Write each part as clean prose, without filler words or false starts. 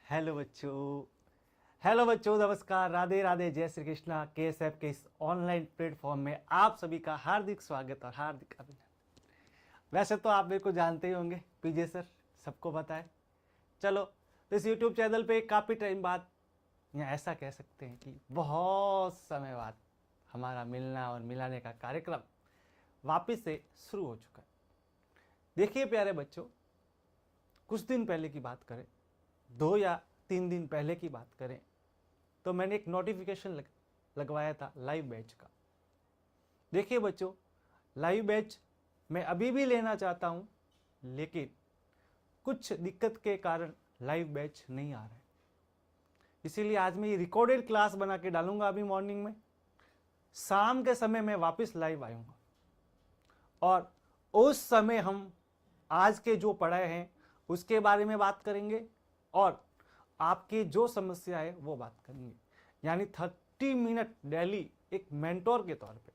Hello बच्चों। Hello बच्चों, नमस्कार, राधे राधे, जय श्री कृष्णा। केएसएफ के इस ऑनलाइन प्लेटफॉर्म में आप सभी का हार्दिक स्वागत और हार्दिक अभिनंदन। वैसे तो आप मेरे को जानते ही होंगे, पीजे सर, सबको पता है। चलो, तो इस यूट्यूब चैनल पे काफ़ी टाइम बाद, या ऐसा कह सकते हैं कि बहुत समय बाद हमारा मिलना और मिलाने का कार्यक्रम वापस से शुरू हो चुका है। देखिए प्यारे बच्चों, कुछ दिन पहले की बात करें, 2 या 3 दिन पहले की बात करें, तो मैंने एक नोटिफिकेशन लगवाया था लाइव बैच का। देखिए बच्चों, लाइव बैच मैं अभी भी लेना चाहता हूं, लेकिन कुछ दिक्कत के कारण लाइव बैच नहीं आ रहा है। इसीलिए आज मैं ये रिकॉर्डेड क्लास बना के डालूंगा। अभी मॉर्निंग में, शाम के समय में वापस लाइव आऊंगा और उस समय हम आज के जो पढ़ाए हैं उसके बारे में बात करेंगे और आपकी जो समस्या है वो बात करेंगे। यानी 30 मिनट डेली एक मेंटोर के तौर पे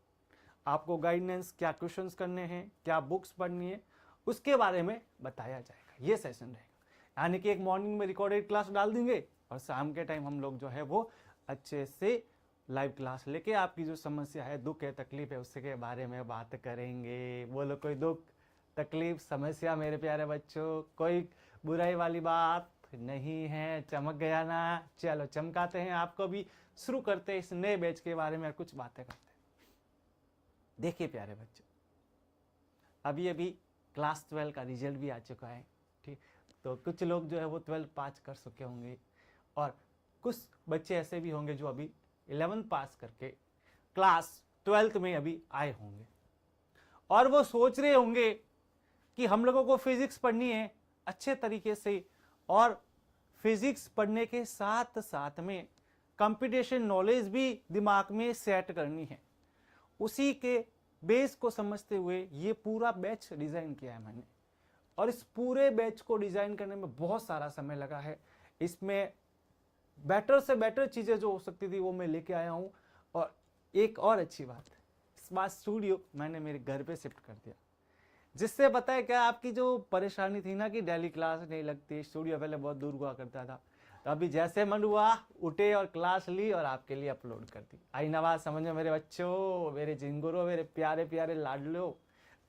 आपको गाइडेंस, क्या क्वेश्चंस करने हैं, क्या बुक्स पढ़नी है, उसके बारे में बताया जाएगा। ये सेशन रहेगा। यानी कि एक मॉर्निंग में रिकॉर्डेड क्लास डाल देंगे और शाम के टाइम हम लोग जो है वो अच्छे से लाइव क्लास लेके आपकी जो समस्या है, दुख है, तकलीफ है, उसके बारे में बात करेंगे। बोलो, कोई दुख, तकलीफ, समस्या मेरे प्यारे बच्चों, कोई बुराई वाली बात नहीं है। चमक गया ना? चलो चमकाते हैं आपको भी। शुरू करते हैं इस नए बैच के बारे में, कुछ बातें करते हैं। देखिए प्यारे बच्चों, अभी अभी क्लास 12 का रिजल्ट भी आ चुका है। ठीक, तो कुछ लोग जो है वो 12 पास कर चुके होंगे और कुछ बच्चे ऐसे भी होंगे जो अभी 11 पास करके क्लास 12 में अभी आए होंगे और वो सोच रहे होंगे कि हम लोगों को फिजिक्स पढ़नी है अच्छे तरीके से, और फिजिक्स पढ़ने के साथ साथ में कंप्यूटेशन नॉलेज भी दिमाग में सेट करनी है। उसी के बेस को समझते हुए ये पूरा बैच डिजाइन किया है मैंने, और इस पूरे बैच को डिजाइन करने में बहुत सारा समय लगा है। इसमें बेटर से बेटर चीजें जो हो सकती थी वो मैं लेके आया हूं। और एक और अच्छी बात, इस बार स्टूडियो मैंने मेरे घर पे शिफ्ट कर दिया, जिससे पता है क्या, आपकी जो परेशानी थी ना कि डेली क्लास नहीं लगती, स्टूडियो पहले बहुत दूर हुआ करता था, तो अभी जैसे मन हुआ उठे और क्लास ली और आपके लिए अपलोड कर दी। आई नवाज समझो मेरे बच्चों, मेरे जिंगुरो, मेरे प्यारे प्यारे लाडलो,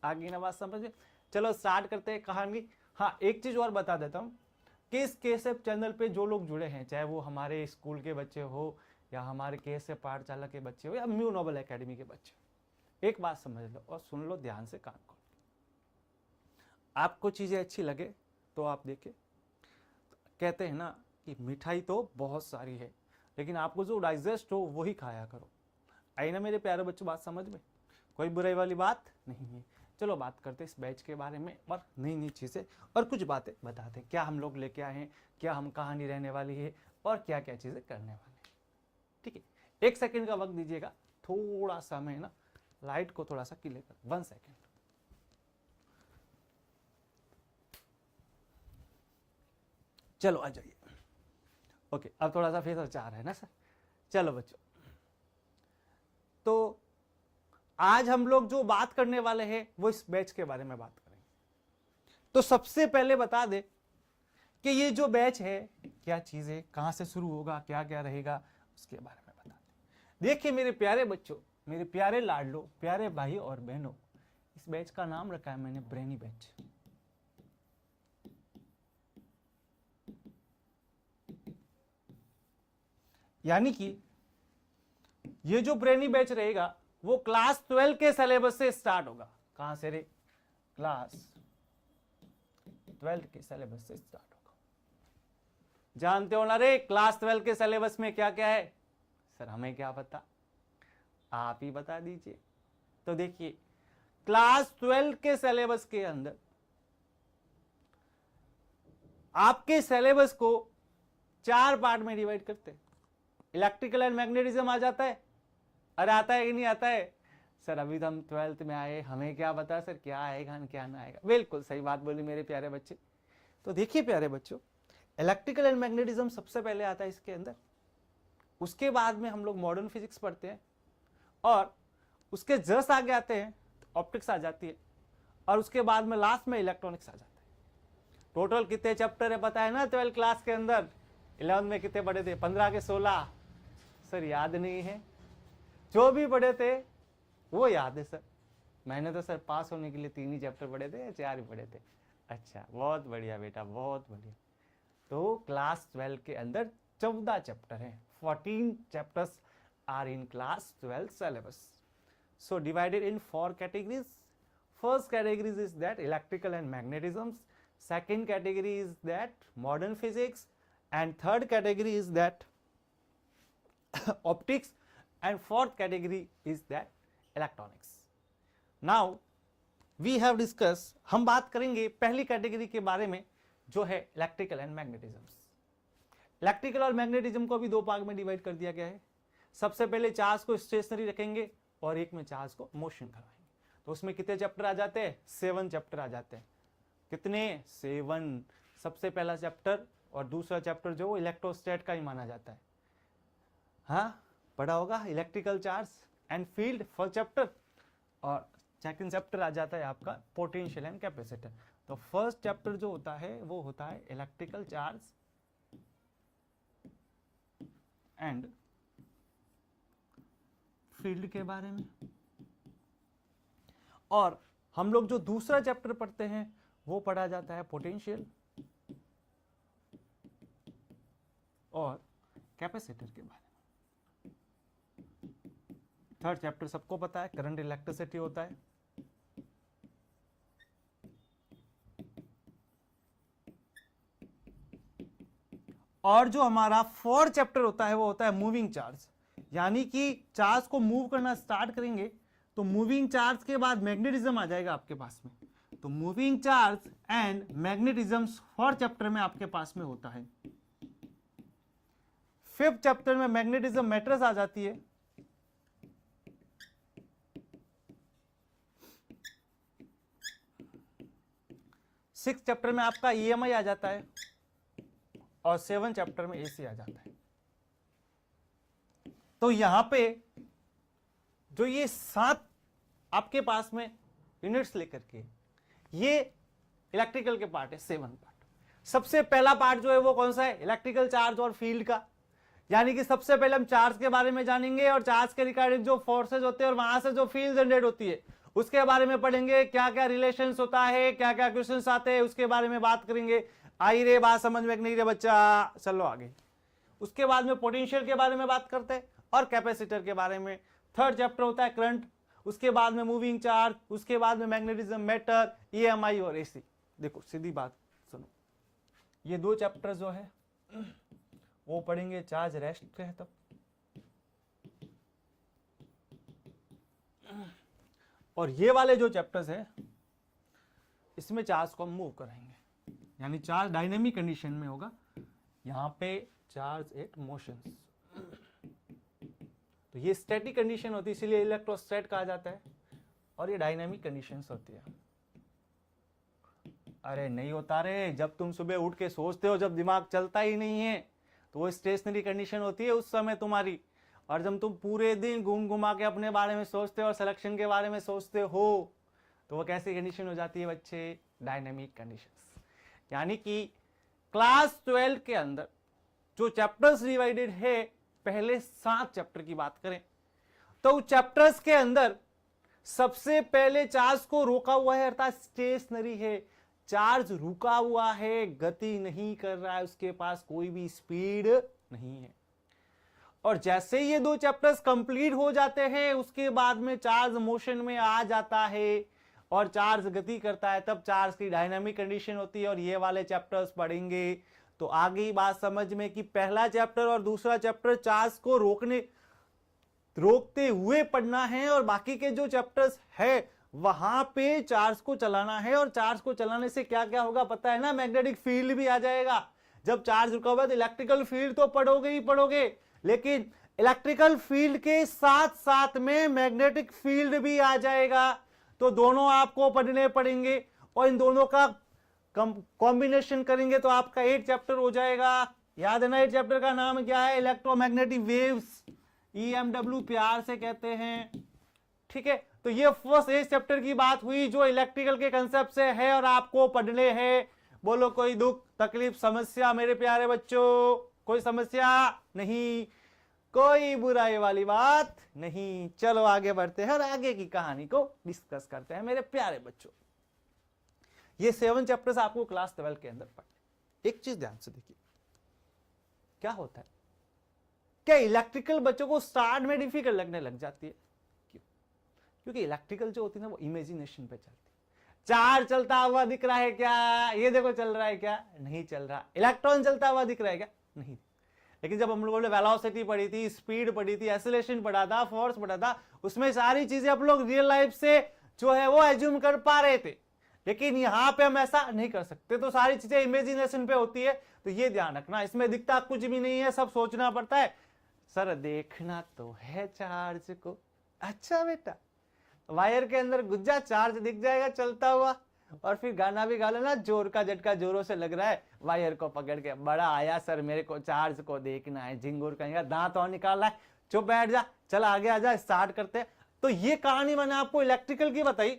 आगे नवाज समझे। चलो स्टार्ट करते हैं कहानी। हाँ, एक चीज और बता देता हूँ कि इस केएसएफ चैनल पे जो लोग जुड़े हैं, चाहे वो हमारे स्कूल के बच्चे हो या हमारे केएसएफ पाठशाला के बच्चे हो या न्यू नोबल एकेडमी के बच्चे हो, एक बात समझ लो और सुन लो ध्यान से, कान खोल। आपको चीजें अच्छी लगे तो आप देखें। कहते हैं ना कि मिठाई तो बहुत सारी है, लेकिन आपको जो डाइजेस्ट हो वही खाया करो। आई ना मेरे प्यारे बच्चों, बात समझ में? कोई बुराई वाली बात नहीं है। चलो बात करते हैं इस बैच के बारे में और नई नई चीजें और कुछ बातें बताते हैं, क्या हम लोग लेके आए हैं, क्या हम कहानी रहने वाली है और क्या क्या चीजें करने वाले हैं। ठीक है, 1 सेकेंड का वक्त दीजिएगा। थोड़ा सा मैं ना लाइट को थोड़ा सा क्लियर कर, 1 सेकेंड। चलो आ जाइए। ओके, अब थोड़ा सा फेस चाह रहा है ना सर। चलो बच्चों, तो आज हम लोग जो बात करने वाले हैं वो इस बैच के बारे में बात करेंगे। तो सबसे पहले बता दे कि ये जो बैच है क्या चीज है, कहां से शुरू होगा, क्या क्या रहेगा, उसके बारे में बता दे। देखिए मेरे प्यारे बच्चों, मेरे प्यारे लाडलो, प्यारे भाई और बहनों, इस बैच का नाम रखा है मैंने ब्रेनी बैच। यानी कि ये जो ब्रेनी बैच रहेगा वो क्लास 12 के सिलेबस से स्टार्ट होगा। कहां से रे? क्लास 12 के सिलेबस से स्टार्ट होगा। जानते हो ना रे, क्लास 12 के सिलेबस में क्या क्या है? सर हमें क्या पता, आप ही बता दीजिए। तो देखिए, क्लास 12 के सिलेबस के अंदर आपके सिलेबस को 4 पार्ट में डिवाइड करते हैं। इलेक्ट्रिकल एंड मैग्नेटिज्म आ जाता है। अरे आता है कि नहीं आता है? सर अभी तो हम 12th में आए, हमें क्या पता सर क्या आएगा क्या ना आएगा। बिल्कुल सही बात बोली मेरे प्यारे बच्चे। तो देखिए प्यारे बच्चों, इलेक्ट्रिकल एंड मैग्नेटिज्म सबसे पहले आता है इसके अंदर। उसके बाद में हम लोग मॉडर्न फिजिक्स पढ़ते हैं और उसके जस्ट आगे आते हैं तो ऑप्टिक्स आ जाती है, और उसके बाद में लास्ट में इलेक्ट्रॉनिक्स आ जाता है। टोटल कितने चैप्टर है पता है ना 12 क्लास के अंदर? 11th में कितने पढ़े थे? 15 के 16 सर याद नहीं है। जो भी पढ़े थे वो याद है सर। मैंने तो सर पास होने के लिए 3 ही चैप्टर पढ़े थे या 4 ही पढ़े थे। अच्छा, बहुत बढ़िया बेटा, बहुत बढ़िया। तो क्लास 12 के अंदर 14 चैप्टर हैं। 14 chapters are in class 12 syllabus. So divided in 4 categories. First category is that electrical and magnetisms. Second category is that modern physics. And third category is that optics. And fourth category is that electronics. Now we have discussed, हम बात करेंगे पहली category के बारे में जो है electrical and मैग्नेटिज्म्स। Electrical और मैग्नेटिज्म को भी 2 भाग में डिवाइड कर दिया गया है। सबसे पहले चार्ज को स्टेशनरी रखेंगे और एक में चार्ज को मोशन करवाएंगे। तो उसमें कितने चैप्टर आ जाते हैं? 7 चैप्टर आ जाते हैं। कितने? 7। सबसे पहला चैप्टर और दूसरा चैप्टर जो इलेक्ट्रोस्टैट का ही माना जाता है। हाँ, पढ़ा होगा electrical charge and field first chapter, और सेकंड चैप्टर आ जाता है आपका पोटेंशियल एंड कैपेसिटर। तो फर्स्ट चैप्टर जो होता है वो होता है इलेक्ट्रिकल चार्ज एंड फील्ड के बारे में, और हम लोग जो दूसरा चैप्टर पढ़ते हैं वो पढ़ा जाता है पोटेंशियल और कैपेसिटर के बारे में। थर्ड चैप्टर सबको पता है करंट इलेक्ट्रिसिटी होता है। और जो हमारा फोर्थ चैप्टर होता है वो होता है मूविंग चार्ज, यानी कि चार्ज को मूव करना स्टार्ट करेंगे तो मूविंग चार्ज के बाद मैग्नेटिज्म आ जाएगा आपके पास में। तो moving charge and magnetism fourth chapter में आपके पास में होता है। फिफ्थ चैप्टर में मैग्नेटिज्म मैटर्स आ जाती है। सिक्स चैप्टर में आपका EMI आ जाता है और 7 चैप्टर में AC आ जाता है। तो यहां पे जो ये 7 आपके पास में यूनिट्स लेकर के, ये इलेक्ट्रिकल के पार्ट है, 7 पार्ट। सबसे पहला पार्ट जो है वो कौन सा है? इलेक्ट्रिकल चार्ज और फील्ड का। यानी कि सबसे पहले हम चार्ज के बारे में जानेंगे और चार्ज के रिगार्डिंग जो फोर्सेज होते हैं और वहां से जो फील्ड जनरेट होती है उसके बारे में पढ़ेंगे। क्या क्या रिलेशंस होता है, क्या क्या क्वेश्चंस आते हैं, उसके बारे में बात करेंगे। आई रे बात समझ में नहीं रे बच्चा? चलो आगे। उसके बाद में पोटेंशियल के बारे में बात करते हैं और कैपेसिटर के बारे में। थर्ड चैप्टर होता है करंट, उसके बाद में मूविंग चार्ज, उसके बाद में मैग्नेटिज्म, मैटर, EMI और AC। देखो सीधी बात सुनो, ये 2 चैप्टर जो है वो पढ़ेंगे चार्ज रेस्ट पे है तब, और ये वाले जो चैप्टर्स है इसमें चार्ज को हम मूव कराएंगे, यानी चार्ज डायनेमिक कंडीशन में होगा। यहां पे चार्ज एट मोशन, तो ये स्टैटिक कंडीशन होती है इसीलिए इलेक्ट्रोस्टैट कहा जाता है, और ये डायनेमिक कंडीशंस होती है। अरे नहीं होता रे, जब तुम सुबह उठ के सोचते हो, जब दिमाग चलता ही नहीं है तो वो स्टेशनरी कंडीशन होती है उस समय तुम्हारी। और जब तुम पूरे दिन घूम घुमा के अपने बारे में सोचते हो और सिलेक्शन के बारे में सोचते हो तो वो कैसी कंडीशन हो जाती है बच्चे? Dynamic conditions. यानी कि क्लास 12 के अंदर जो चैप्टर्स डिवाइडेड है, पहले 7 चैप्टर की बात करें तो चैप्टर्स के अंदर सबसे पहले चार्ज को रोका हुआ है, अर्थात स्टेशनरी है। चार्ज रुका हुआ है, गति नहीं कर रहा है, उसके पास कोई भी स्पीड नहीं है। और जैसे ये 2 चैप्टर्स कंप्लीट हो जाते हैं उसके बाद में चार्ज मोशन में आ जाता है और चार्ज गति करता है, तब चार्ज की डायनामिक कंडीशन होती है। और ये वाले चैप्टर्स पढ़ेंगे तो आगे ही बात समझ में कि पहला चैप्टर और दूसरा चैप्टर चार्ज को रोकते हुए पढ़ना है, और बाकी के जो चैप्टर्स है वहां पे चार्ज को चलाना है। और चार्ज को चलाने से क्या क्या होगा पता है ना? मैग्नेटिक फील्ड भी आ जाएगा। जब चार्ज रुका हुआ है तो इलेक्ट्रिकल फील्ड तो पढ़ोगे ही पढ़ोगे, लेकिन इलेक्ट्रिकल फील्ड के साथ साथ में मैग्नेटिक फील्ड भी आ जाएगा। तो दोनों आपको पढ़ने पड़ेंगे और इन दोनों का कॉम्बिनेशन करेंगे तो आपका 8 चैप्टर हो जाएगा। याद है ना 8 चैप्टर का नाम क्या है? इलेक्ट्रोमैग्नेटिक वेव्स, EMW प्यार से कहते हैं। ठीक है, तो ये फर्स्ट 8 चैप्टर की बात हुई जो इलेक्ट्रिकल के कंसेप्ट से है और आपको पढ़ने हैं। बोलो कोई दुख तकलीफ समस्या मेरे प्यारे बच्चों? कोई समस्या नहीं, कोई बुराई वाली बात नहीं। चलो आगे बढ़ते हैं और आगे की कहानी को डिस्कस करते हैं मेरे प्यारे बच्चों। ये 7 चैप्टर्स आपको क्लास 12 के अंदर पढ़ने। एक चीज ध्यान से देखिए, क्या होता है, क्या इलेक्ट्रिकल बच्चों को स्टार्ट में डिफिकल्ट लगने लग जाती है? क्यों? क्योंकि इलेक्ट्रिकल जो होती है ना वो इमेजिनेशन पे चलती है। चार्ज चलता हुआ दिख रहा है क्या? ये देखो चल रहा है क्या? नहीं चल रहा। इलेक्ट्रॉन चलता हुआ दिख रहा है क्या? नहीं। लेकिन जब हम लोगों ने वेलोसिटी पढ़ी थी, स्पीड पढ़ी थी, एक्सीलरेशन पढ़ा था, फोर्स पढ़ा था, उसमें सारी चीजें आप लोग रियल लाइफ से जो है वो एज्यूम कर पा रहे थे। लेकिन यहां पे हम ऐसा नहीं कर सकते, तो सारी चीजें इमेजिनेशन पे होती है। तो ये ध्यान रखना, इसमें दिखता कुछ भी नहीं है, सब सोचना पड़ता है। सर देखना तो है चार्ज को। अच्छा बेटा, वायर के अंदर गुज्जा, चार्ज दिख जाएगा चलता हुआ, और फिर गाना भी गा लेना, जोर का झटका जोरों से लग रहा है, वायर को पकड़ के बड़ा आया सर, मेरे को चार्ज को देखना है, झिंगुर कहेगा, दांत और निकालना है, चुप बैठ जा, चल आगे आ जा, स्टार्ट करते हैं। तो ये कहानी मैंने आपको इलेक्ट्रिकल की बताई।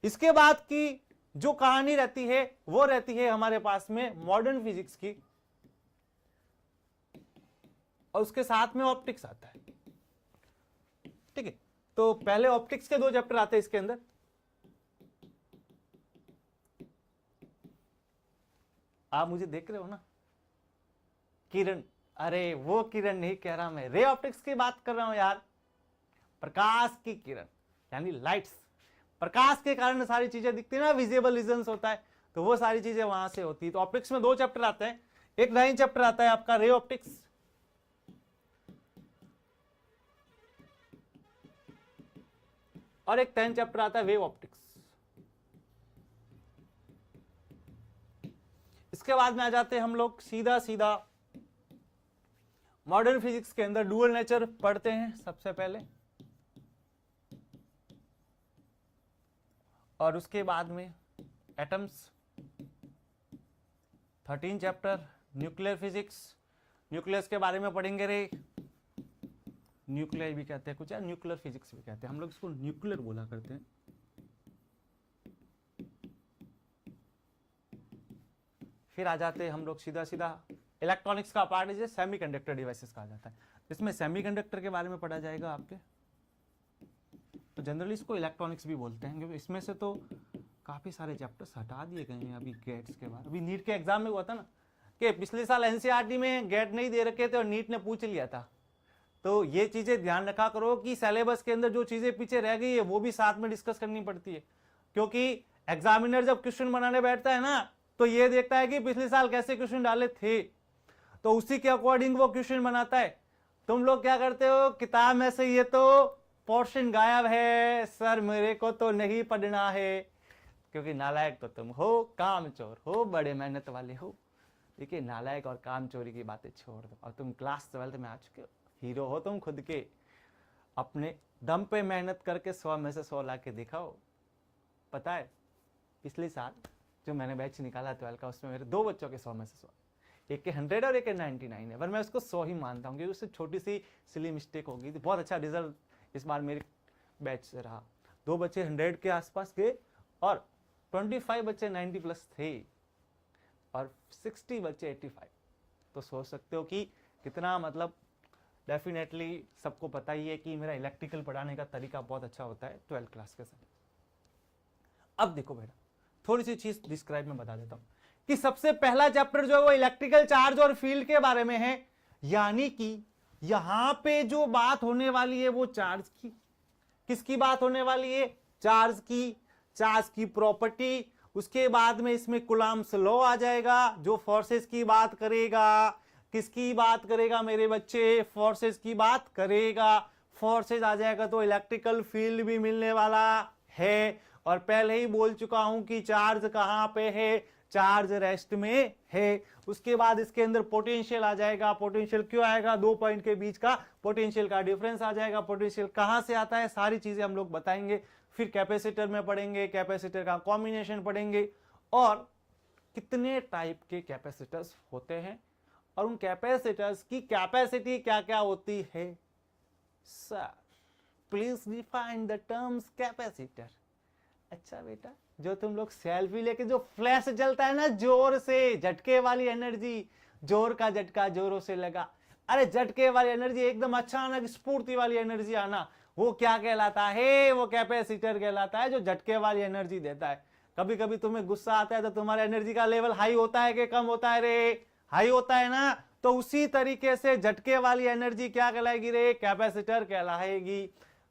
इसके बाद की जो कहानी रहती है वो रहती है हमारे पास में मॉडर्न फिजिक्स की, और उसके साथ में ऑप्टिक्स आता है। ठीक है, तो पहले ऑप्टिक्स के 2 चैप्टर आते हैं इसके अंदर। आप मुझे देख रहे हो ना? किरण, अरे वो किरण नहीं कह रहा मैं, रे ऑप्टिक्स की बात कर रहा हूं यार। प्रकाश की किरण यानी लाइट्स, प्रकाश के कारण सारी चीजें दिखती है ना, विजिबल रीजन्स होता है, तो वो सारी चीजें वहां से होती है। तो ऑप्टिक्स में 2 चैप्टर आते हैं। एक 9 चैप्टर आता है आपका रे ऑप्टिक्स, और एक 10 चैप्टर आता है वेव ऑप्टिक्स। इसके बाद में आ जाते हैं हम लोग सीधा सीधा मॉडर्न फिजिक्स के अंदर डुअल नेचर पढ़ते हैं सबसे पहले, और उसके बाद में atoms, 13 chapter nuclear physics, nucleus के बारे में पढ़ेंगे रे, न्यूक्लियर भी कहते हैं कुछ यार, न्यूक्लियर फिजिक्स भी कहते हैं, हम लोग इसको न्यूक्लियर बोला करते हैं। फिर आ जाते हैं हम लोग सीधा सीधा इलेक्ट्रॉनिक्स का पार्ट है, सेमीकंडक्टर डिवाइसेस कहा जाता है, इसमें सेमीकंडक्टर के बारे में पढ़ा जाएगा आपके। तो जनरली इसको इलेक्ट्रॉनिक्स भी बोलते हैं, क्योंकि इसमें से तो काफी सारे चैप्टर्स हटा दिए गए हैं अभी गेट्स के बाद। अभी नीट के एग्जाम में हुआ था ना कि पिछले साल एनसीईआरटी में गेट नहीं दे रखे थे और नीट ने पूछ लिया था। तो ये चीजें ध्यान रखा करो कि सिलेबस के अंदर जो चीजें पीछे रह गई है वो भी साथ में डिस्कस करनी पड़ती है, क्योंकि एग्जामिनर जब क्वेश्चन बनाने बैठता है ना तो ये देखता है कि पिछले साल कैसे क्वेश्चन डाले थे, तो उसी के अकॉर्डिंग वो क्वेश्चन बनाता है। तुम लोग क्या करते हो, किताब में से ये तो पोर्शन गायब है सर, मेरे को तो नहीं पढ़ना है, क्योंकि नालायक तो तुम हो, कामचोर हो, बड़े मेहनत वाले हो। देखिए नालायक और कामचोरी की बातें छोड़ दो, और तुम क्लास 12 में आ चुके हो, हीरो हो तुम खुद के, अपने दम पे मेहनत करके 100 में से 100 ला के दिखाओ। पता है पिछले साल जो मैंने बैच निकाला 12 का, उसमें मेरे 2 बच्चों के 100 में से 100, एक के 100 और एक के 99 है, पर मैं उसको 100 ही मानता हूँ, क्योंकि उससे छोटी सी सिली मिस्टेक होगी थी। बहुत अच्छा रिजल्ट इस बार मेरे बैच से रहा, 2 बच्चे 100 के आसपास गए और 25 बच्चे 90 प्लस थे और 60 बच्चे 85। तो सोच सकते हो कि कितना, मतलब डेफिनेटली सबको पता ही है कि मेरा इलेक्ट्रिकल पढ़ाने का तरीका बहुत अच्छा होता है 12 क्लास के साथ। अब देखो बेटा, थोड़ी सी चीज डिस्क्राइब में बता देता हूं कि सबसे पहला चैप्टर जो है वो इलेक्ट्रिकल चार्ज और फील्ड के बारे में है, यानी कि यहां पे जो बात होने वाली है वो चार्ज की। किसकी बात होने वाली है? चार्ज की, चार्ज की प्रॉपर्टी। उसके बाद में इसमें कूलम्ब्स लॉ आ जाएगा जो फोर्सेस की बात करेगा। किसकी बात करेगा मेरे बच्चे? फोर्सेस की बात करेगा। फोर्सेस आ जाएगा तो इलेक्ट्रिकल फील्ड भी मिलने वाला है, और पहले ही बोल चुका हूं कि चार्ज कहां पे है, चार्ज रेस्ट में है। उसके बाद इसके अंदर पोटेंशियल आ जाएगा। पोटेंशियल क्यों आएगा? 2 पॉइंट के बीच का पोटेंशियल का डिफरेंस आ जाएगा। पोटेंशियल कहां से आता है, सारी चीजें हम लोग बताएंगे। फिर कैपेसिटर में पढ़ेंगे, कैपेसिटर का कॉम्बिनेशन पढ़ेंगे, और कितने टाइप के कैपेसिटर्स होते हैं और उन कैपेसिटर्स की कैपेसिटी क्या क्या होती है। Sir please define the terms capacitor. अच्छा बेटा, जो तुम लोग सेल्फी लेके जो फ्लैश जलता है ना जोर से, झटके वाली एनर्जी, जोर का झटका जोरों से लगा। अरे झटके वाली एनर्जी एकदम अचानक स्फूर्ति वाली एनर्जी आना, वो क्या कहलाता है? वो कैपेसिटर कहलाता है, जो झटके वाली एनर्जी देता है। कभी कभी तुम्हें गुस्सा आता है तो तुम्हारा एनर्जी का लेवल हाई होता है कि कम होता है रे? हाई होता है ना। तो उसी तरीके से झटके वाली एनर्जी क्या कहलाएगी रे? कैपेसिटर कहलाएगी।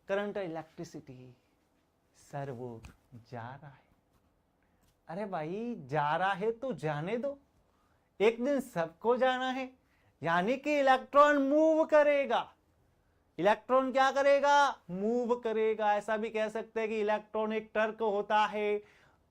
करंट इलेक्ट्रिसिटी, सर वो जा रहा है। अरे भाई जा रहा है तो जाने दो, एक दिन सबको जाना है। यानी कि इलेक्ट्रॉन मूव करेगा। इलेक्ट्रॉन क्या करेगा? मूव करेगा। ऐसा भी कह सकते हैं कि इलेक्ट्रॉन एक ट्रक होता है,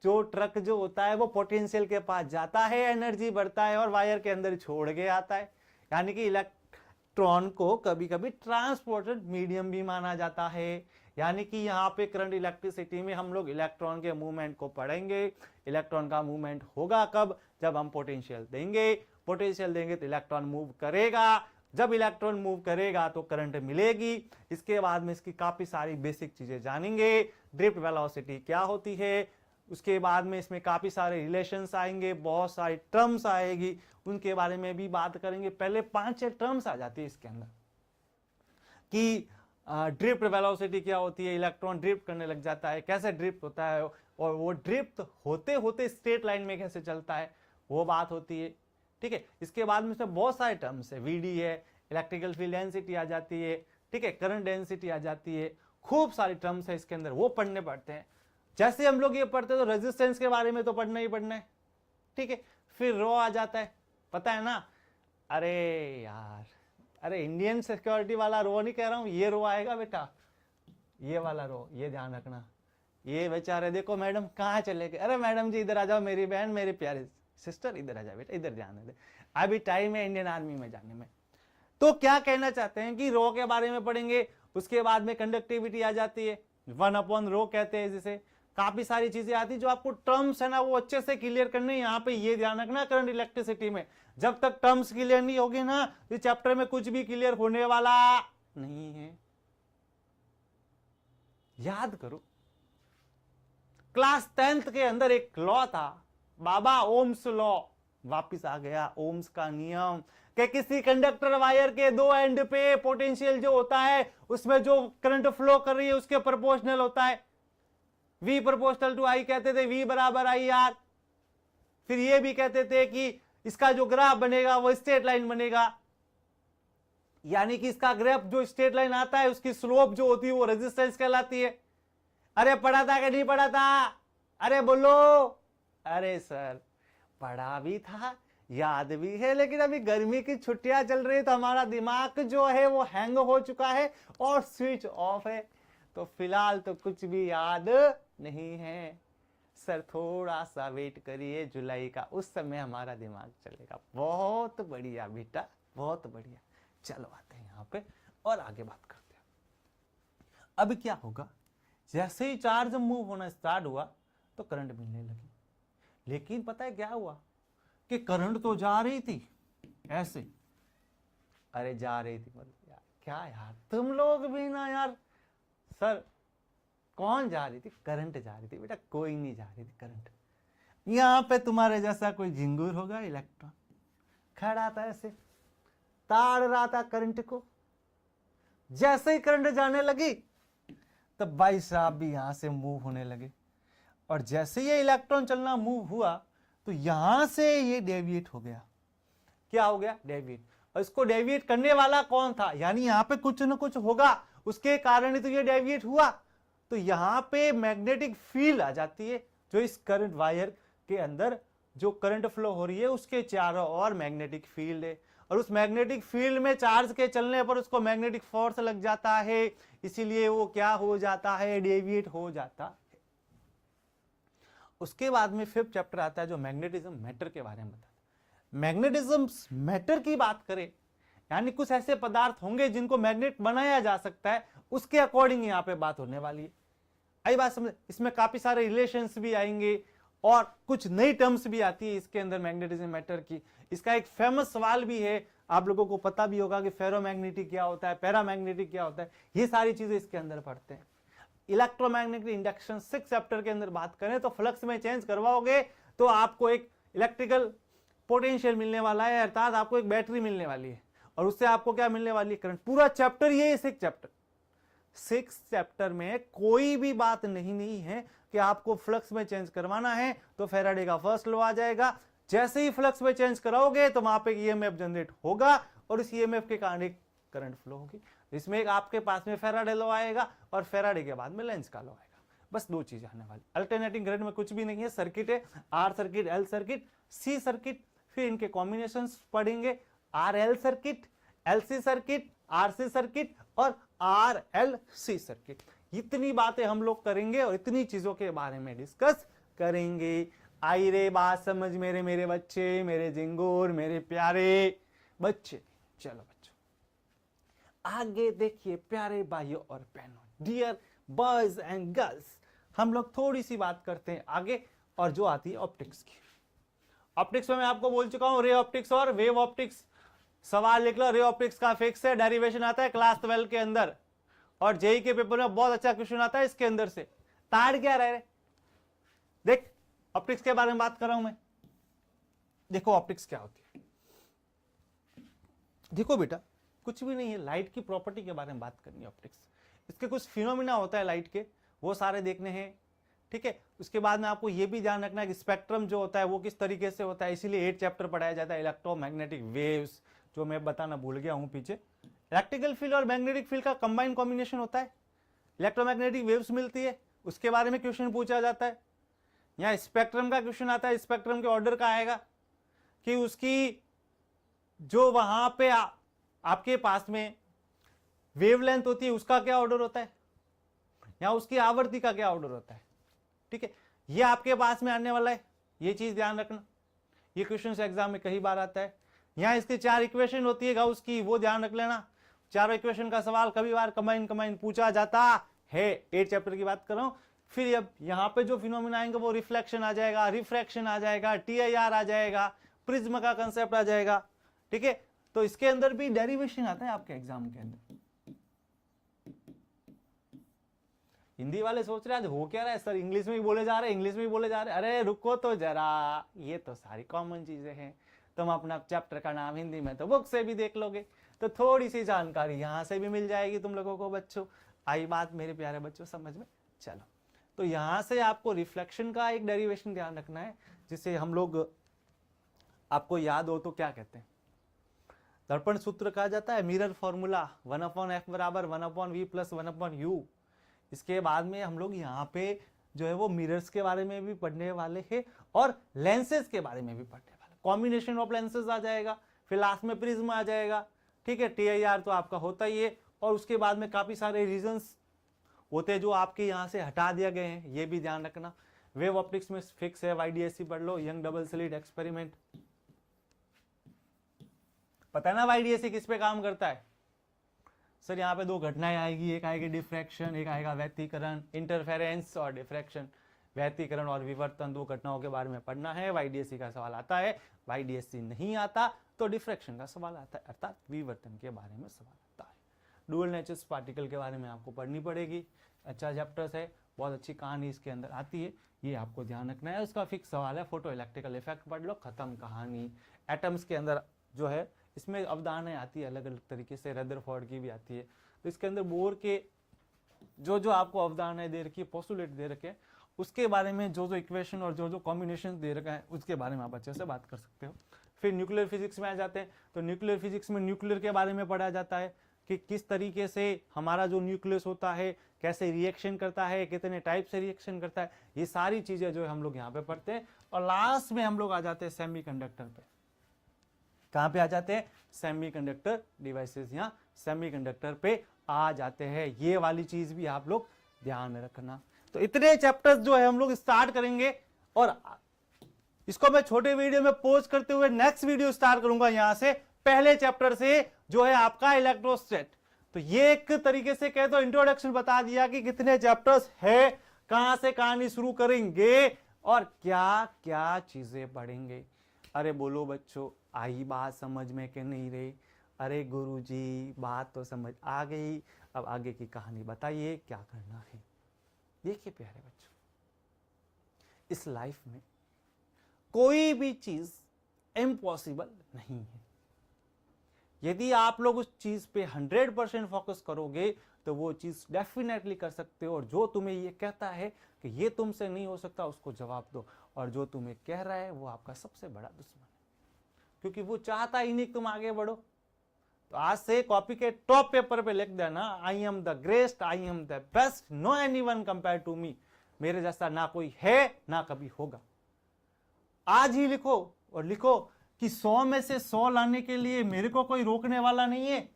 जो ट्रक जो होता है वो पोटेंशियल के पास जाता है, एनर्जी बढ़ता है और वायर के अंदर छोड़ के आता है। यानी कि इलेक्ट्रॉन को कभी कभी ट्रांसपोर्टेड मीडियम भी माना जाता है। यानी कि यहाँ पे करंट इलेक्ट्रिसिटी में हम लोग इलेक्ट्रॉन के मूवमेंट को पढ़ेंगे। इलेक्ट्रॉन का मूवमेंट होगा कब? जब हम पोटेंशियल देंगे। पोटेंशियल देंगे तो इलेक्ट्रॉन मूव करेगा। जब इलेक्ट्रॉन मूव करेगा तो करंट मिलेगी। इसके बाद में इसकी काफी सारी बेसिक चीजें जानेंगे। ड्रिफ्ट वेलोसिटी क्या होती है, उसके बाद में इसमें काफी सारे रिलेशंस आएंगे, बहुत सारी टर्म्स आएगी, उनके बारे में भी बात करेंगे। पहले 5-6 टर्म्स आ जाती है इसके अंदर कि ड्रिफ्ट वेलोसिटी क्या होती है, इलेक्ट्रॉन ड्रिफ्ट करने लग जाता है, कैसे ड्रिफ्ट होता है, और वो ड्रिफ्ट होते होते स्ट्रेट लाइन में कैसे चलता है, वो बात होती है। ठीक है। इसके बाद में इसमें बहुत सारे टर्म्स है, वीडी है, इलेक्ट्रिकल फील्ड डेंसिटी आ जाती है, ठीक है, करंट डेंसिटी आ जाती है, खूब सारी टर्म्स है इसके अंदर, वो पढ़ने पड़ते हैं। जैसे हम लोग ये पढ़ते हैं तो रेजिस्टेंस के बारे में तो पढ़ना ही पढ़ना है। ठीक है। फिर रो आ जाता है, पता है ना। अरे यार, अरे इंडियन सिक्योरिटी वाला रो नहीं कह रहा हूं, ये रो आएगा बेटा, ये वाला रो, ये ध्यान रखना। ये बेचारे देखो मैडम कहाँ चले गए। अरे मैडम जी इधर आ जाओ, मेरी बहन, मेरी प्यारी सिस्टर, इधर आ जाओ बेटा, इधर जाने दे, अभी टाइम है इंडियन आर्मी में जाने में। तो क्या कहना चाहते हैं कि रो के बारे में पढ़ेंगे। उसके बाद में कंडक्टिविटी आ जाती है, 1/रो कहते हैं जिसे। काफी सारी चीजें आती है, जो आपको टर्म्स है ना वो अच्छे से क्लियर करने। यहाँ पे ये ध्यान रखना, करंट इलेक्ट्रिसिटी में जब तक टर्म्स क्लियर नहीं होगी ना, इस चैप्टर में कुछ भी क्लियर होने वाला नहीं है। याद करो, क्लास 10th के अंदर एक लॉ था बाबा, ओम्स लॉ। वापिस आ गया ओम्स का नियम कि किसी कंडक्टर वायर के दो एंड पे पोटेंशियल जो होता है उसमें जो करंट फ्लो कर रही है उसके प्रोपोर्शनल होता है। V प्रोपोर्शनल टू I कहते थे, V बराबर IR। फिर ये भी कहते थे कि इसका जो ग्राफ बनेगा वो स्ट्रेट लाइन बनेगा, यानी कि इसका ग्राफ जो स्ट्रेट लाइन आता है उसकी स्लोप जो होती है वो रेजिस्टेंस कहलाती है। अरे पढ़ा था कि नहीं पढ़ा था? अरे बोलो। अरे सर पढ़ा भी था, याद भी है, लेकिन अभी गर्मी की छुट्टियां चल रही है तो हमारा दिमाग जो है वो हैंग हो चुका है और स्विच ऑफ है, तो फिलहाल तो कुछ भी याद नहीं है। सर थोड़ा सा वेट करिए जुलाई का, उस समय हमारा दिमाग चलेगा। बहुत बढ़िया बेटा, बहुत बढ़िया। चलो आते हैं यहाँ पे और आगे बात करते हैं। अब क्या होगा, जैसे ही चार्ज मूव होना स्टार्ट हुआ तो करंट मिलने लगी। लेकिन पता है क्या हुआ कि करंट तो जा रही थी ऐसे, अरे जा रही थी मतलब यार क्या यार, तुम लोग भी ना यार। सर कौन जा रही थी? करंट जा रही थी बेटा, कोई नहीं जा रही थी करंट। यहां पे तुम्हारे जैसा कोई झिंगुर होगा, इलेक्ट्रॉन खड़ा था ऐसे, ताड़ रहा था करंट को। जैसे ही करंट जाने लगी तो भाई साहब भी यहां से मूव होने लगे, और जैसे ये इलेक्ट्रॉन चलना मूव हुआ तो यहां से ये डेविएट हो गया। क्या हो गया? डेविएट। और इसको डेविएट करने वाला कौन था? यानी यहां पे कुछ ना कुछ होगा, उसके कारण ही तो ये डेविएट हुआ। तो यहां पे मैग्नेटिक फील्ड आ जाती है, जो इस करंट वायर के अंदर जो करंट फ्लो हो रही है उसके चारों ओर मैग्नेटिक फील्ड है, और उस मैग्नेटिक फील्ड में चार्ज के चलने पर उसको मैग्नेटिक फोर्स लग जाता है, इसीलिए वो क्या हो जाता है? डेविएट हो जाता है। उसके बाद में 5th चैप्टर आता है जो मैग्नेटिज्म मैटर के बारे में बताता है। मैग्नेटिज्म मैटर की बात करें, यानी कुछ ऐसे पदार्थ होंगे जिनको मैग्नेट बनाया जा सकता है, उसके अकॉर्डिंग यहाँ पे बात होने वाली है। आई बात समझ? इसमें काफी सारे रिलेशंस भी आएंगे और कुछ नई टर्म्स भी आती है इसके अंदर मैग्नेटिज्म मैटर की। इसका एक फेमस सवाल भी है, आप लोगों को पता भी होगा कि फेरोमैग्नेटिक क्या होता है, पैरामैग्नेटिक क्या होता है, ये सारी चीजें इसके अंदर पढ़ते हैं। इलेक्ट्रोमैग्नेटिक इंडक्शन 6th चैप्टर के अंदर बात करें तो फ्लक्स में चेंज करवाओगे तो आपको एक इलेक्ट्रिकल पोटेंशियल मिलने वाला है, अर्थात आपको एक बैटरी मिलने वाली है और उससे आपको क्या मिलने वाली है, करंट। पूरा चैप्टर ये 6 चैप्टर में कोई भी बात नहीं है कि आपको फ्लक्स में चेंज करवाना है तो फैराडे का फर्स्ट लॉ आ जाएगा। जैसे ही फ्लक्स में चेंज कराओगे तो वहां पे ईएमएफ जनरेट होगा और इस ईएमएफ के कारण एक करंट फ्लो होगी। इसमें एक आपके पास में फैराडे लॉ आएगा और फैराडे के बाद में लेंज का लॉ आएगा। बस दो चीज आने वाली। अल्टरनेटिंग करंट में कुछ भी नहीं है, सर्किट है, R circuit, L circuit, C circuit, फिर इनके कॉम्बिनेशंस पढ़ेंगे, R L circuit, L C circuit, R C circuit और आर एल सी सर्किट। इतनी बातें हम लोग करेंगे और इतनी चीजों के बारे में डिस्कस करेंगे। आई रे बात समझ मेरे बच्चे, मेरे जिंगूर, मेरे प्यारे बच्चे। चलो बच्चों आगे देखिए प्यारे भाइयों और बहनों, डियर बॉयज एंड गर्ल्स, हम लोग थोड़ी सी बात करते हैं आगे और जो आती है ऑप्टिक्स की। ऑप्टिक्स में मैं आपको बोल चुका हूं रे ऑप्टिक्स और वेव ऑप्टिक्स। सवाल लिख लो, रे ऑप्टिक्स का फिक्स है, डेरिवेशन आता है क्लास 12 के अंदर और जेई के पेपर में बहुत अच्छा क्वेश्चन आता है इसके अंदर से। ताड़ क्या रहे, देख ऑप्टिक्स के बारे में बात कर रहा हूं मैं। देखो ऑप्टिक्स क्या होती है, देखो बेटा कुछ भी नहीं है, लाइट की प्रॉपर्टी के बारे में बात करनी है ऑप्टिक्स। इसके कुछ फिनोमिना होता है लाइट के, वो सारे देखने हैं, ठीक है। उसके बाद में आपको ये भी ध्यान रखना है कि स्पेक्ट्रम जो होता है वो किस तरीके से होता है, इसीलिए 8 चैप्टर पढ़ाया जाता है इलेक्ट्रोमैग्नेटिक वेव्स, जो मैं बताना भूल गया हूं पीछे। इलेक्ट्रिकल फील्ड और मैग्नेटिक फील्ड का कंबाइंड कॉम्बिनेशन होता है, इलेक्ट्रोमैग्नेटिक वेव्स मिलती है, उसके बारे में क्वेश्चन पूछा जाता है। यहाँ स्पेक्ट्रम का क्वेश्चन आता है, स्पेक्ट्रम के ऑर्डर का आएगा कि उसकी जो वहां पे आपके पास में वेवलेंथ होती है उसका क्या ऑर्डर होता है, या उसकी आवृत्ति का क्या ऑर्डर होता है, ठीक है। ये आपके पास में आने वाला है, ये चीज ध्यान रखना, ये क्वेश्चन एग्जाम में कई बार आता है। यहाँ इसकी 4 इक्वेशन होती है गाउस की, वो ध्यान रख लेना। चारों इक्वेशन का सवाल कभी बार कंबाइन पूछा जाता है। 8 चैप्टर की बात कर रहा हूं। फिर अब यहाँ पे जो फिनोमिना आएंगे वो रिफ्लेक्शन आ जाएगा, रिफ्रैक्शन आ जाएगा, टीआईआर आ जाएगा, प्रिज्म का कंसेप्ट आ जाएगा, ठीक है। तो इसके अंदर भी डेरिवेशन आता है आपके एग्जाम के अंदर। हिंदी वाले सोच रहे हैं हो क्या रहा है सर, इंग्लिश में ही बोले जा रहे हैं, इंग्लिश में ही बोले जा रहे हैं। अरे रुको तो जरा, ये तो सारी कॉमन चीजें हैं। तुम अपना चैप्टर का नाम हिंदी में तो बुक से भी देख लोगे, तो थोड़ी सी जानकारी यहाँ से भी मिल जाएगी तुम लोगों को बच्चों। आई बात मेरे प्यारे बच्चों समझ में? चलो, तो यहाँ से आपको रिफ्लेक्शन का एक डेरिवेशन ध्यान रखना है, जिसे हम लोग आपको याद हो तो क्या कहते हैं, दर्पण सूत्र कहा जाता है, मिरर फॉर्मूला 1/f बराबर 1/v प्लस 1/u। इसके बाद में हम लोग यहाँ पे जो है वो मिरर्स के बारे में भी पढ़ने वाले हैं और लेंसेज के बारे में भी पढ़ने वाले, कॉम्बिनेशन ऑफ लेंसेज आ जाएगा, फिर लास्ट में प्रिज्म आ जाएगा, ठीक है। टीआईआर तो आपका होता ही है और उसके बाद में काफी सारे रीजंस होते हैं जो आपके यहाँ से हटा दिए गए हैं, ये भी ध्यान रखना। वेव ऑप्टिक्स में फिक्स है, वाईडीएससी पढ़ लो, यंग डबल स्लिट एक्सपेरिमेंट। पता है ना वाईडीएससी किस पे काम करता है सर? यहाँ पे 2 घटनाएं आएगी, एक आएगी डिफ्रैक्शन, एक आएगा व्यतिकरण, इंटरफेरेंस और डिफ्रैक्शन। व्यतिकरण और विवर्तन 2 घटनाओं के बारे में पढ़ना है, वाईडीएससी का सवाल आता है। वाईडीएससी नहीं आता तो डिफ्रैक्शन का सवाल आता है, अर्थात विवर्तन के बारे में सवाल आता है। डुअल नेचर्स पार्टिकल के बारे में आपको पढ़नी पड़ेगी, अच्छा चैप्टर्स है, बहुत अच्छी कहानी इसके अंदर आती है, ये आपको ध्यान रखना है। उसका फिक्स सवाल है, फोटो इलेक्ट्रिकल इफेक्ट पढ़ लो, खत्म कहानी। एटम्स के अंदर जो है इसमें अवधारणाएं आती है अलग अलग तरीके से, रदरफोर्ड की भी आती है। तो इसके अंदर बोर के जो आपको अवधारणाएं दे रखी है, पोस्टुलेट दे रखे हैं, उसके बारे में जो इक्वेशन और जो कॉम्बिनेशन दे रखा है उसके बारे में आप अच्छे से बात कर सकते हो। फिर न्यूक्लियर फिजिक्स में आ जाते हैं, तो न्यूक्लियर फिजिक्स में न्यूक्लियर के बारे में पढ़ा जाता है कि किस तरीके से हमारा जो न्यूक्लियस होता है कैसे रिएक्शन करता है, कितने टाइप से रिएक्शन करता है, ये सारी चीजें जो है हम लोग यहाँ पे पढ़ते हैं। और लास्ट में हम लोग आ जाते हैं सेमीकंडक्टर पे। कहां पे आ जाते हैं? सेमीकंडक्टर डिवाइसेस, या सेमीकंडक्टर पे आ जाते हैं। ये वाली चीज भी आप लोग ध्यान रखना। तो इतने चैप्टर्स जो है हम लोग स्टार्ट करेंगे और इसको मैं छोटे वीडियो में पोस्ट करते हुए नेक्स्ट वीडियो स्टार्ट करूंगा यहां से, पहले चैप्टर से जो है आपका इलेक्ट्रोस्टैट। तो ये एक तरीके से कह दो इंट्रोडक्शन बता दिया कि कितने चैप्टर्स है, कहां से कहानी शुरू करेंगे और क्या क्या चीजें पढ़ेंगे। अरे बोलो बच्चों, आई बात समझ में कि नहीं रही? अरे गुरुजी बात तो समझ आ गई, अब आगे की कहानी बताइए क्या करना है। देखिए प्यारे बच्चों, इस लाइफ में कोई भी चीज इम्पॉसिबल नहीं है। यदि आप लोग उस चीज पे 100% फोकस करोगे तो वो चीज डेफिनेटली कर सकते हो। और जो तुम्हें ये कहता है कि ये तुमसे नहीं हो सकता, उसको जवाब दो। और जो तुम्हें कह रहा है वो आपका सबसे बड़ा दुश्मन है, क्योंकि वो चाहता ही नहीं तुम आगे बढ़ो। तो आज से कॉपी के टॉप पेपर पे लिख देना, I am the greatest, I am the best, no anyone compare to me. मेरे जैसा ना कोई है ना कभी होगा। आज ही लिखो और लिखो कि 100 में से 100 लाने के लिए मेरे को कोई रोकने वाला नहीं है,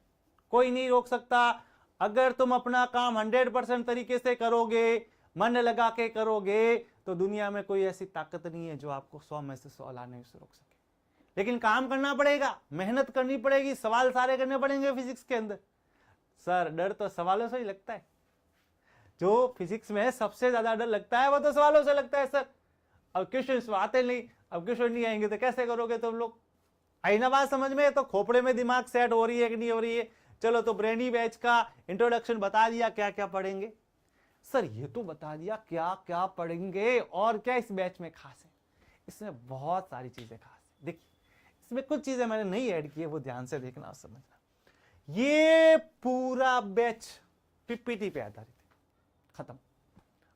कोई नहीं रोक सकता। अगर तुम अपना काम 100% तरीके से करोगे, मन लगा के करोगे, तो दुनिया में कोई ऐसी ताकत नहीं है जो आपको 100 में से 100 लाने से रोक सके। लेकिन काम करना पड़ेगा, मेहनत करनी पड़ेगी, सवाल सारे करने पड़ेंगे फिजिक्स के अंदर। सर डर तो सवालों से ही लगता है। जो फिजिक्स में सबसे ज्यादा डर लगता है वो तो सवालों से लगता है सर। अब क्वेश्चन आते नहीं, अब क्वेश्चन नहीं आएंगे तो कैसे करोगे तुम लोग? आई ना बात समझ में? तो खोपड़े में दिमाग सेट हो रही है कि नहीं हो रही है? चलो, तो ब्रेनी बैच का इंट्रोडक्शन बता दिया, क्या क्या पढ़ेंगे। सर ये तो बता दिया क्या क्या पढ़ेंगे, और क्या इस बैच में खास है? इसमें बहुत सारी चीजें खास है। देखिए, इसमें कुछ चीजें मैंने नहीं ऐड की है, वो ध्यान से देखना और समझना। ये पूरा बैच पीपीटी पे आधारित है, खत्म।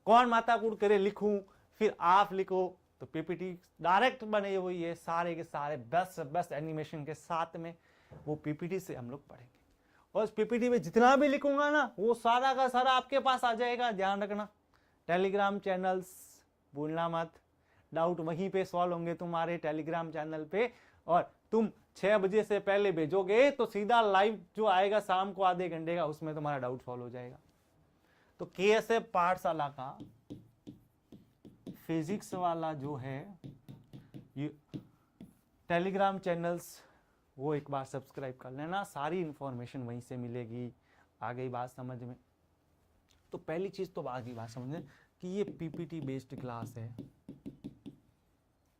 कौन माथाकूट करे लिखूं फिर आप लिखो, तो पीपीटी डायरेक्ट बने हुई है, सारे के सारे बेस्ट एनिमेशन के साथ में वो पीपीटी से हम लोग पढ़ेंगे। और उस पीपीटी में जितना भी लिखूंगा ना, वो सारा का सारा आपके पास आ जाएगा। ध्यान रखना, टेलीग्राम चैनल्स भूलना मत, डाउट वहीं पे सॉल्व होंगे तुम्हारे टेलीग्राम चैनल पे। और तुम 6 बजे से पहले भेजोगे तो सीधा लाइव जो आएगा शाम को आधे घंटे का, उसमें तुम्हारा डाउट सॉल्व हो जाएगा। तो केएसएफ पाठशाला का फिजिक्स वाला जो है ये टेलीग्राम चैनल्स, वो एक बार सब्सक्राइब कर लेना, सारी इंफॉर्मेशन वहीं से मिलेगी। आ गई बात समझ में? तो पहली चीज तो आ गई बात समझ में कि ये पीपीटी बेस्ड क्लास है।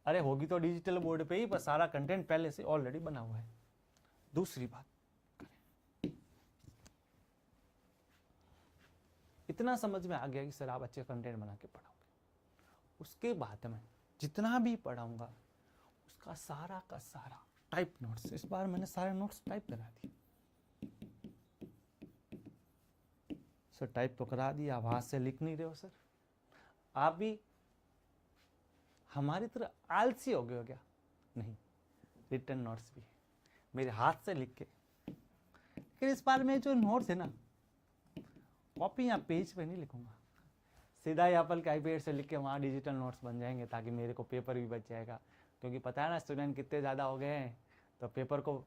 अरे होगी तो डिजिटल बोर्ड पे ही, पर सारा कंटेंट पहले से ऑलरेडी बना हुआ है। दूसरी बात, इतना समझ में आ गया कि सर आप अच्छे कंटेंट बना के पढ़ाओगे। उसके बाद में जितना भी पढ़ाऊंगा उसका सारा का सारा टाइप नोट्स, इस बार मैंने सारे नोट्स टाइप करा दिए। सर टाइप तो करा दिया, आप हाथ से लिख नहीं रहे हो सर। आप भी हमारी तरह आलसी हो गए हो क्या? नहीं, रिटर्न नोट्स भी है मेरे हाथ से लिख के। लेकिन इस बार में जो नोट्स है ना, कॉपी या पेज पे नहीं लिखूंगा, सीधा ही एप्पल के आईपैड से लिख के वहाँ डिजिटल नोट्स बन जाएंगे, ताकि मेरे को पेपर भी बच जाएगा। क्योंकि पता है ना स्टूडेंट कितने ज़्यादा हो गए हैं, तो पेपर को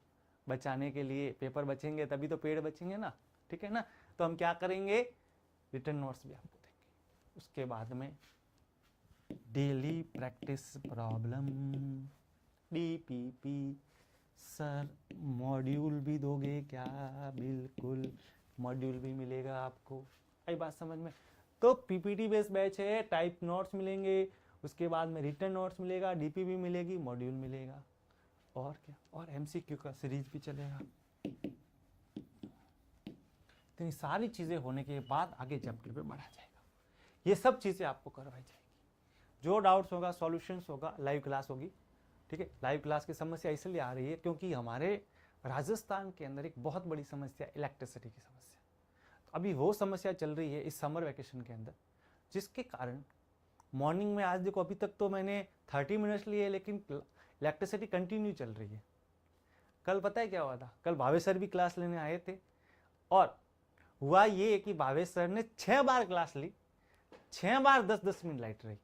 बचाने के लिए, पेपर बचेंगे तभी तो पेड़ बचेंगे ना, ठीक है ना? तो हम क्या करेंगे, रिटर्न नोट्स भी आपको देंगे। उसके बाद में daily practice problem, DPP. Sir module भी दोगे क्या? बिल्कुल, मॉड्यूल भी मिलेगा आपको। आई बात समझ में? तो पीपीटी बेस्ड बैच है, टाइप नोट्स मिलेंगे, उसके बाद में रिटर्न नोट्स मिलेगा, डीपी भी मिलेगी, मॉड्यूल मिलेगा, और क्या, और एमसीक्यू का सीरीज भी चलेगा। तो ये सारी चीजें होने के बाद आगे चैप्टर पे बढ़ा जाएगा। ये सब चीजें आपको करवाई जाएगी। जो डाउट्स होगा, सॉल्यूशंस होगा, लाइव क्लास होगी, ठीक है। लाइव क्लास की समस्या इसलिए आ रही है क्योंकि हमारे राजस्थान के अंदर एक बहुत बड़ी समस्या इलेक्ट्रिसिटी की समस्या। अभी वो समस्या चल रही है इस समर वैकेशन के अंदर, जिसके कारण मॉर्निंग में, आज देखो अभी तक तो मैंने 30 मिनट्स लिए, लेकिन इलेक्ट्रिसिटी कंटिन्यू चल रही है। कल पता है क्या हुआ था? कल भावेश सर भी क्लास लेने आए थे, और हुआ ये कि भावेश सर ने 6 बार क्लास ली, 6 बार 10-10 मिनट लाइट रही।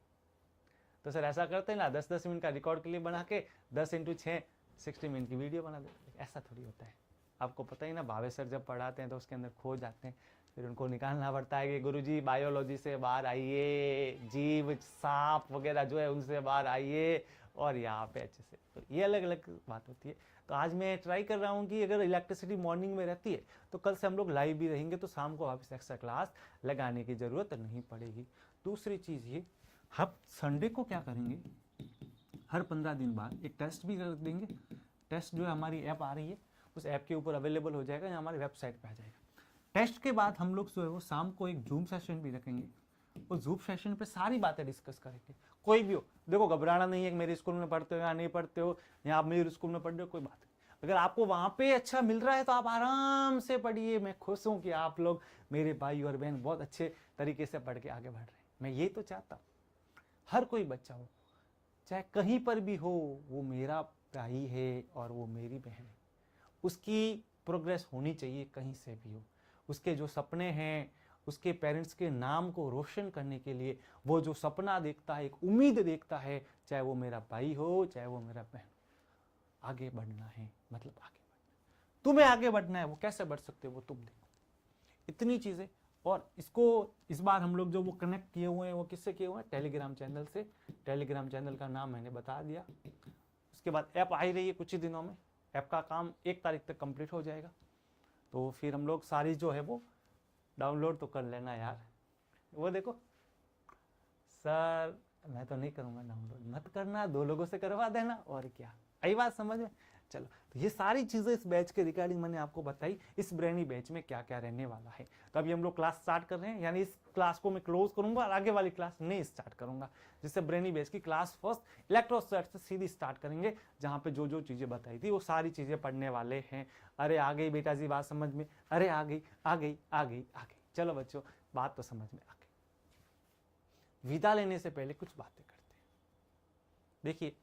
तो सर ऐसा करते हैं ना, 10-10 मिनट का रिकॉर्ड के लिए बना के 10 × 6 60 मिनट की वीडियो बना देते। ऐसा थोड़ी होता है, आपको पता ही ना, भावेश सर जब पढ़ाते हैं तो उसके अंदर खो जाते हैं, फिर उनको निकालना पड़ता है कि गुरुजी बायोलॉजी से बाहर आइए, जीव सांप वगैरह जो है उनसे बाहर आइए, और यहाँ पे अच्छे से। तो ये अलग अलग बात होती है। तो आज मैं ट्राई कर रहा हूँ कि अगर इलेक्ट्रिसिटी मॉर्निंग में रहती है तो कल से हम लोग लाइव भी रहेंगे, तो शाम को वापस एक्स्ट्रा क्लास लगाने की ज़रूरत नहीं पड़ेगी। दूसरी चीज़ ये, हम संडे को क्या करेंगे, हर 15 दिन बाद एक टेस्ट भी कर देंगे। टेस्ट जो है हमारी ऐप आ रही है, उस ऐप के ऊपर अवेलेबल हो जाएगा या हमारी वेबसाइट पे आ जाएगा। टेस्ट के बाद हम लोग जो है वो शाम को एक जूम सेशन भी रखेंगे, उस जूम सेशन पे सारी बातें डिस्कस करेंगे, कोई भी हो। देखो घबराना नहीं है कि मेरे स्कूल में पढ़ते हो या नहीं पढ़ते हो, या आप मेरे स्कूल में पढ़ रहे हो, कोई बात नहीं। अगर आपको वहां पे अच्छा मिल रहा है तो आप आराम से पढ़िए। मैं खुश हूं कि आप लोग मेरे भाई और बहन बहुत अच्छे तरीके से पढ़ के आगे बढ़ रहे हैं। मैं ये तो चाहता हूँ हर कोई बच्चा हो, चाहे कहीं पर भी हो, वो मेरा भाई है और वो मेरी बहन है, उसकी प्रोग्रेस होनी चाहिए कहीं से भी हो। उसके जो सपने हैं, उसके पेरेंट्स के नाम को रोशन करने के लिए वो जो सपना देखता है, एक उम्मीद देखता है, चाहे वो मेरा भाई हो चाहे वो मेरा बहन, आगे बढ़ना है, मतलब आगे बढ़ना, तुम्हें आगे बढ़ना है। वो कैसे बढ़ सकते हो वो तुम देखो, इतनी चीजें। और इसको इस बार हम लोग जो वो कनेक्ट किए हुए हैं वो किससे किए हुए हैं? टेलीग्राम चैनल से। टेलीग्राम चैनल का नाम मैंने बता दिया। उसके बाद ऐप आ ही रही है कुछ ही दिनों में, ऐप का काम 1 तारीख तक कंप्लीट हो जाएगा, तो फिर हम लोग सारी जो है वो डाउनलोड तो कर लेना यार। वो देखो सर, मैं तो नहीं करूँगा डाउनलोड, मत करना, 2 लोगों से करवा देना, और क्या। आई बात समझ में? चलो, तो ये सारी चीज़ें इस बैच के रिगार्डिंग मैंने आपको बताई, इस ब्रेनी बैच में क्या क्या रहने वाला है। तो अभी हम लोग क्लास स्टार्ट कर रहे हैं, यानी इस क्लास को मैं क्लोज करूंगा और आगे वाली क्लास नहीं स्टार्ट करूंगा। जिससे ब्रेनी बैच की क्लास फर्स्ट इलेक्ट्रोस्टैट से सीधी स्टार्ट करेंगे, जहाँ पे जो जो चीज़ें बताई थी वो सारी चीज़ें पढ़ने वाले हैं। अरे आ गई बेटा जी बात समझ में? अरे आ गई आ गई आ गई आ गई। चलो बच्चों, बात तो समझ में आ गई। विदा लेने से पहले कुछ बातें करते हैं। देखिए,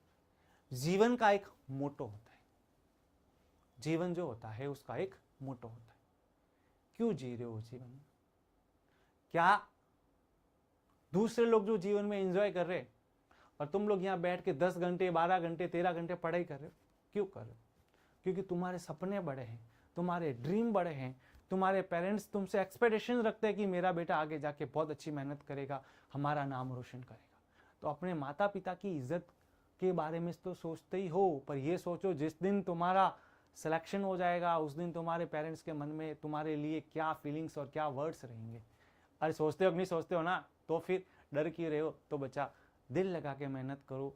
जीवन का एक मोटो होता है, जीवन जो होता है उसका एक मोटो होता है। क्यों जी रहे हो जीवन में? क्या दूसरे लोग जो जीवन में एंजॉय कर रहे हैं और तुम लोग यहाँ बैठ के 10 घंटे 12 घंटे 13 घंटे पढ़ाई कर रहे हो, क्यों कर रहे हो? क्योंकि तुम्हारे सपने बड़े हैं, तुम्हारे ड्रीम बड़े हैं, तुम्हारे पेरेंट्स तुमसे एक्सपेक्टेशन रखते हैं कि मेरा बेटा आगे जाके बहुत अच्छी मेहनत करेगा, हमारा नाम रोशन करेगा। तो अपने माता पिता की इज्जत के बारे में तो सोचते ही हो, पर ये सोचो जिस दिन तुम्हारा सिलेक्शन हो जाएगा उस दिन तुम्हारे पेरेंट्स के मन में तुम्हारे लिए क्या फीलिंग्स और क्या वर्ड्स रहेंगे। अरे सोचते हो कि नहीं सोचते हो ना, तो फिर डर क्यों रहे हो? तो बच्चा, दिल लगा के मेहनत करो,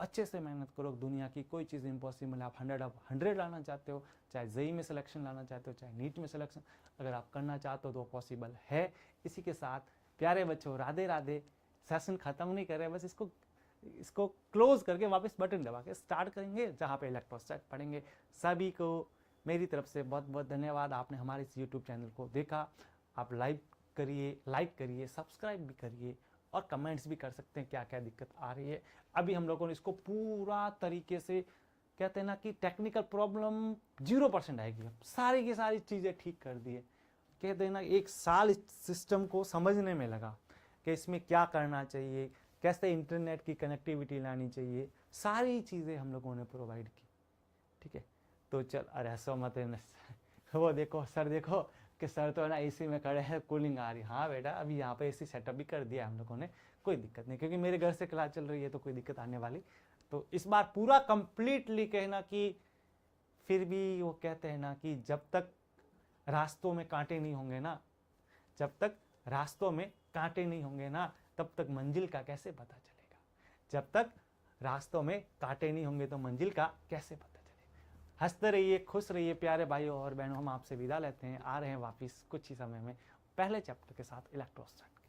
अच्छे से मेहनत करो। दुनिया की कोई चीज़ इम्पॉसिबल है। आप 100 लाना चाहते हो, चाहे जेई में सिलेक्शन लाना चाहते हो, चाहे नीट में सिलेक्शन अगर आप करना चाहते हो तो पॉसिबल है। इसी के साथ प्यारे बच्चों, राधे राधे। सेशन खत्म नहीं कर रहे, बस इसको क्लोज करके वापस बटन दबा के स्टार्ट करेंगे, जहाँ पे इलेक्ट्रोस्टैट पढ़ेंगे। सभी को मेरी तरफ से बहुत बहुत धन्यवाद। आपने हमारे इस यूट्यूब चैनल को देखा। आप लाइक करिए, सब्सक्राइब भी करिए और कमेंट्स भी कर सकते हैं क्या क्या दिक्कत आ रही है। अभी हम लोगों ने इसको पूरा तरीके से, कहते हैं ना कि टेक्निकल प्रॉब्लम 0% आएगी, अब सारी की सारी चीज़ें ठीक कर दी है। कहते हैं ना 1 साल इस सिस्टम को समझने में लगा कि इसमें क्या करना चाहिए, कैसे इंटरनेट की कनेक्टिविटी लानी चाहिए, सारी चीज़ें हम लोगों ने प्रोवाइड की। ठीक है, तो चल, अरे हंसो मत वो देखो सर, देखो कि सर तो है ना एसी में खड़े हैं, कूलिंग आ रही है। हाँ बेटा, अभी यहाँ पे एसी सेटअप भी कर दिया हम लोगों ने, कोई दिक्कत नहीं, क्योंकि मेरे घर से क्लास चल रही है तो कोई दिक्कत आने वाली। तो इस बार पूरा कंप्लीटली कहना कि फिर भी वो कहते हैं ना कि जब तक रास्तों में कांटे नहीं होंगे ना, जब तक रास्तों में कांटे नहीं होंगे ना, तब तक मंजिल का कैसे पता चलेगा? जब तक रास्तों में कांटे नहीं होंगे तो मंजिल का कैसे पता चलेगा? हंसते रहिए, खुश रहिए प्यारे भाइयों और बहनों। हम आपसे विदा लेते हैं, आ रहे हैं वापिस कुछ ही समय में पहले चैप्टर के साथ इलेक्ट्रोस्टैट।